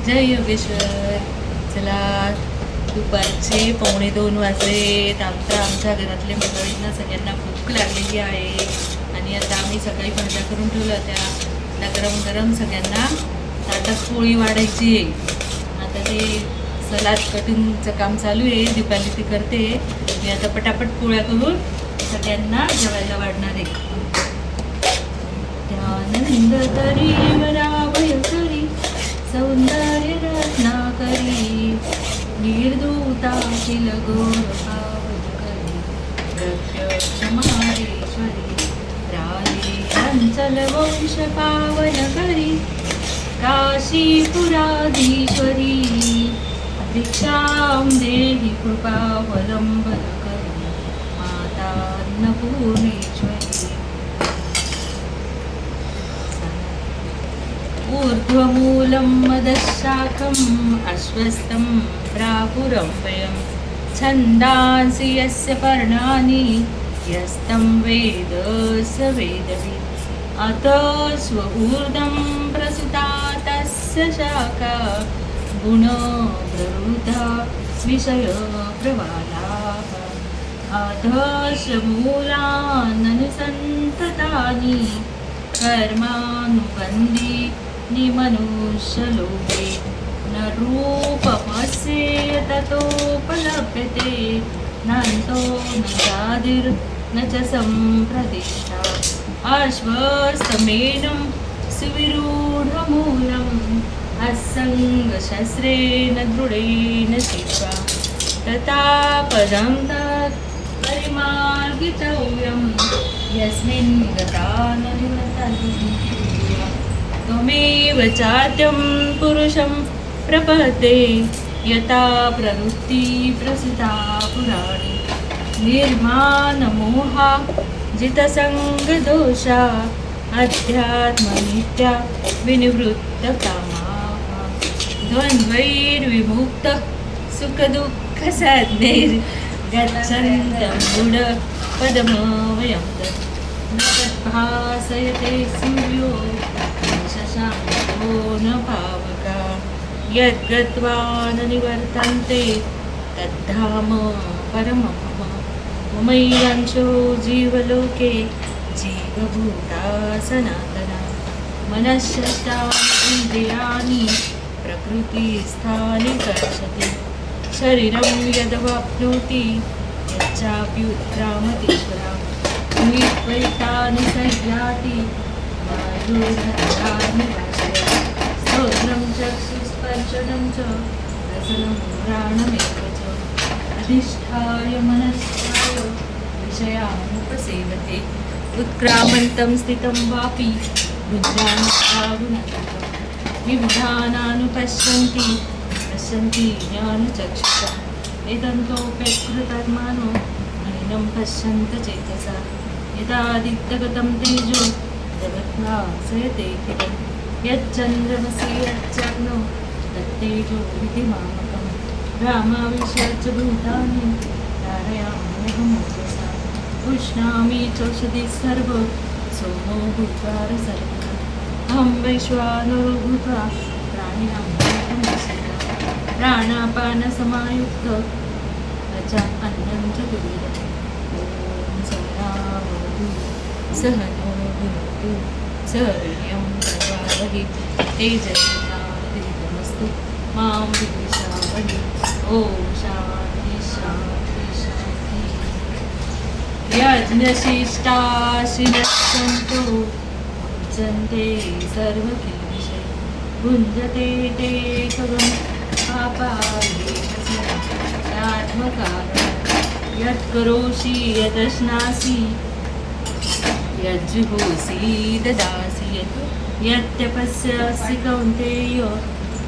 जय योगेश्वर. चला, दुपारचे 1:45 वाजलेत. आमच्या घरातले मंडळींना सगळ्यांना भूक लागलेली आहे आणि आता आम्ही सकाळी भाज्या करून ठेवल्या होत्या. आता गरम गरम सगळ्यांना ताटात पोळी वाढायची आहे. आता ते सलाद कटिंगचं काम चालू आहे. दीपाली ती करते. मी आता पटापट पोळ्या करून सगळ्यांना जेवायला वाढणार आहे. त्यानंद तरी वरावय करी सौंदर्य रत्नाकरी निर्दूताशील गोर पावन करी प्रत्यक्ष माहेश्वरी राये चंचल वंश पावन करी काशीपुराधीश्वरी भिक्षां देहि कृपावलंबन करी माता अन्नपूर्णेश्वरी. ऊर्ध्वमूलं मदशाखम् अश्वस्तं प्रापुरं छन्दांसि यस्य पर्णानि यस्तं वेद स वेदवित् अतः स्वऊर्ध्वं प्रसुता तस्य शाखा गुणप्रवृद्धा विषयप्रवालाः अधश्च मूलाननुसन्ततानि कर्मानुबन्धी निमनुष्यलोके न रूपमस्य ततोपलभ्यते नान्तो न जातिर्न च सम्प्रतिष्ठा अश्वस्थमेनं सुविरूढमूलम् असङ्गशस्त्रेण दृढेन शिवा तथा पदं तत् परिमार्गितव्यं यस्मिन् गता न निवर्तन्ति. त्वमेव चाद्यं पुरुषं प्रपद्ये यथा प्रवृत्ति प्रसुता पुराणे निर्माणमोहा जितसङ्गदोषा अध्यात्मनित्या विनिवृत्तकामाः द्वन्द्वैर्विमुक्तः सुखदुःखसाध्यैर्गच्छन्तं मूढपदमवयं तत् न तद्भासयते सूर्यो शशाङ्को न पावका यद्गत्वा न निवर्तन्ते तद्धाम परमं मम. ममैवांशो जीवलोके जीवभूता सनातना मनःषष्ठानीन्द्रियाणि प्रकृतिस्थानि कर्षति शरीरं यदवाप्नोति यच्चाप्युत्क्रामतीश्वरा विपरीतानि संयाति वायुर्हत्यानि वाशया स्तोत्रं चक्षुस्पर्शनं च रसनं घ्राणमेव च अधिष्ठाय मनस्काय विषयानुपसेवते उत्क्रामन्तं स्थितं वापि विबुधानानुपश्यन्ति पश्यन्ति ज्ञानचक्षुषा एतन्तोऽप्यकृतात्मानो नैनं पश्यन्त चेतसा यदादित्यगतं तेजो जगद्भासयते खिलं यच्चन्द्रमसि यच्चग्नो तत्तेजो विधिमामकं रामाविश्य च भूतानि धारयाम्यहमोजसा उष्णामि चौषधि सर्व सोमो भूत्वा रसर्वः अहं वैश्वानरो भूत्वा प्राणिनां देहमस्मि प्राणापानसमायुक्त अन्नं च दुर्विधम्. ॐ सहनावतु सहनो भुनक्तु सह वीर्यं करवावहै तेजस्विनावधीतमस्तु मां विद्विषावहै. ॐ शान्ति शान्ति शान्ति. यज्ञशिष्टाशिनश्चन्तो भुञ्जन्ते सर्वकिल्बिषै भुञ्जते ते खगं पापात्मकारणं यत्करोषि यदश्नासि यज्जुहोसि ददासि यत्यपस्यसि कौन्तेय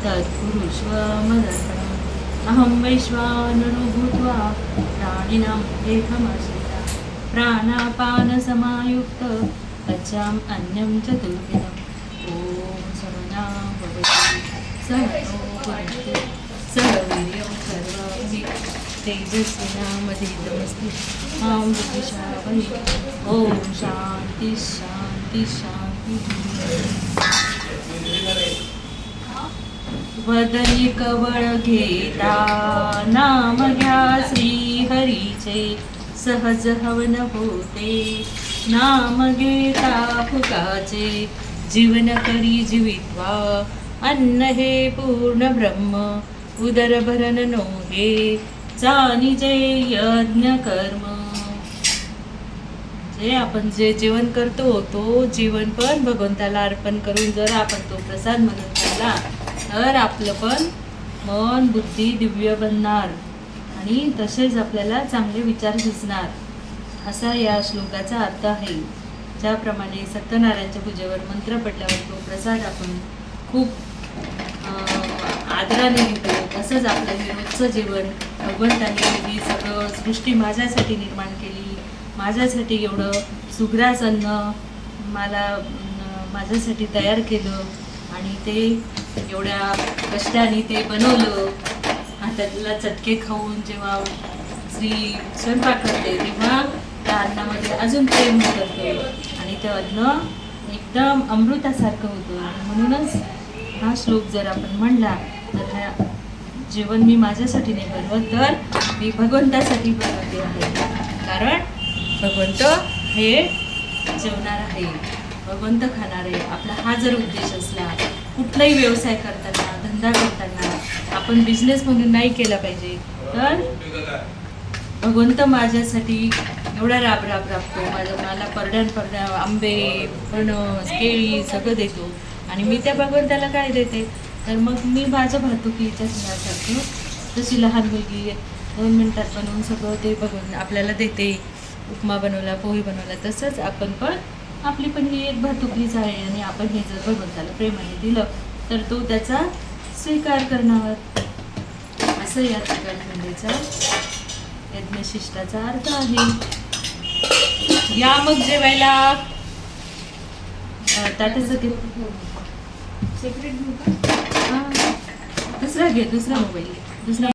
तत्कुरुष्व मदर्पणम्. अहं वैश्वानरो भूत्वा प्राणिनां देहमाश्रिता प्राणापानसमायुक्त अच्छाम् अन्नं चतुर्विधम्. ॐ सहना भवतु सहनो भुनक्तु सह वीर्यं करवावहै तेजस्विनावधीतमस्तु मां विद्विषावहै. ॐ शान्ति शान्ति शान्ति. वदनी कवळ घेता नाम घ्या श्री हरीचे सहज हवन होते नाम घेता फुकाचे जीवन करी जीवित्वा अन्न हे पूर्ण ब्रह्म उदर भरण नोहे चानी जे यज्ञ कर्म. जे आपण जे जेवण करतो तो जेवण पण भगवंताला अर्पण करून जर आपण तो प्रसाद म्हणून खाल्ला तर आपलं पण मन बुद्धी दिव्य बनणार आणि तसेच आपल्याला चांगले विचार सुचणार असा या श्लोकाचा अर्थ आहे. ज्याप्रमाणे सत्यनारायणच्या पूजेवर मंत्र पडल्यावर तो प्रसाद आपण खूप आदराने घेतो तसंच आपलं हे रोजचं जेवण भगवंताने ही सगळं सृष्टी माझ्यासाठी निर्माण केली, माझ्यासाठी एवढं सुग्रास अन्न माझ्यासाठी तयार केलं आणि ते एवढ्या कष्टाने ते बनवलं. हातातला चटके खाऊन जेव्हा श्री स्वयंपाक करते तेव्हा त्या अन्नामध्ये अजून प्रेम करतो आणि ते अन्न एकदम अमृतासारखं होतं. म्हणूनच हा श्लोक जर आपण म्हणला तर हा जेवण मी माझ्यासाठी नाही बनवत तर मी भगवंतासाठी बनवते आहे. कारण भगवंत हे जेवणार आहे, भगवंत खाणार आहे. आपला हा जर उद्देश असला कुठलाही व्यवसाय करताना धंदा करताना आपण बिझनेस म्हणून नाही केला पाहिजे तर भगवंत माझ्यासाठी एवढा राबतो मला परड्या आंबे फणस केळी सगळं देतो आणि मी त्या भगवंताला काय देते तर मग मी माझं भातुकीच्या सणासारखं जशी लहान मुलगी 2 मिनिटात बनवून सगळं ते बघून आपल्याला देते. उपमा बनवला पोहे बनवला तसंच आपण पण आपली पण ही एक भातुकलीच आहे आणि आपण हे जर भगवंताला प्रेमाने दिलं तर तो त्याचा स्वीकार करणार. असं या त्रिकालखंडेचा यज्ञशिष्टाचा अर्थ आहे. या मग जेवायला ताटाचं घे सेपरेट घेऊ का? दुसरा मोबाईल दुसरा